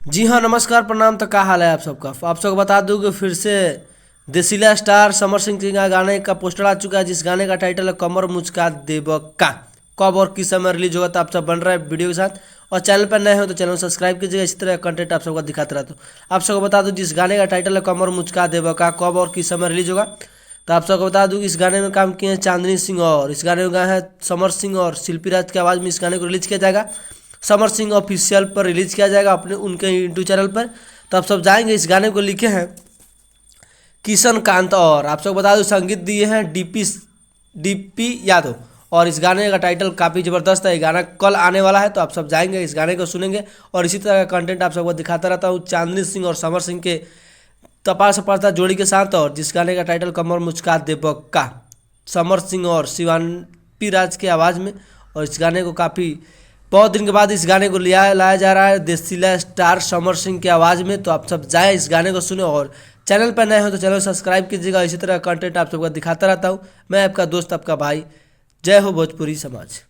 जी हाँ, नमस्कार, प्रणाम। तो क्या हाल है आप सबका। आप सबको बता दूं कि फिर से देसीला स्टार समर सिंह का गाने का पोस्टर आ चुका है, जिस गाने का टाइटल है कमर मुचका देव का। कब और किस समय रिलीज होगा तो आप सब बन रहा है वीडियो के साथ। और चैनल पर नए हो तो चैनल सब्सक्राइब कीजिएगा, इस तरह का कंटेंट आप सबको दिखाते रहता हूँ। आप सबको बता दूँ जिस गाने का टाइटल है कमर मुचका देव का, कब और किस समय रिलीज होगा तो आप सबको बता दूँ कि इस गाने में काम किए हैं चांदनी सिंह, और इस गाने में गाए हैं समर सिंह और शिल्पी राज की आवाज़ में इस गाने को रिलीज किया जाएगा। समर सिंह ऑफिशियल पर रिलीज किया जाएगा अपने उनके यूट्यूब चैनल पर। तो आप सब जाएंगे। इस गाने को लिखे हैं किशन कांत, और आप सबको बता दूं संगीत दिए हैं डीपी यादव। और इस गाने का टाइटल काफ़ी ज़बरदस्त है। ये गाना कल आने वाला है, तो आप सब जाएंगे, इस गाने को सुनेंगे। और इसी तरह का कंटेंट आप सबको दिखाता रहता हूँ चांदनी सिंह और समर सिंह के तपास पर्दा जोड़ी के साथ। और जिस गाने का टाइटल कमर मुचका देव का, समर सिंह और शिवानपी राज की आवाज़ में। और इस गाने को काफ़ी बहुत दिन के बाद इस गाने को लाया जा रहा है देसीला स्टार समर सिंह की आवाज़ में। तो आप सब जाएं, इस गाने को सुने। और चैनल पर नए हो तो चैनल सब्सक्राइब कीजिएगा। इसी तरह का कंटेंट आप सबको दिखाता रहता हूँ। मैं आपका दोस्त, आपका भाई। जय हो भोजपुरी समाज।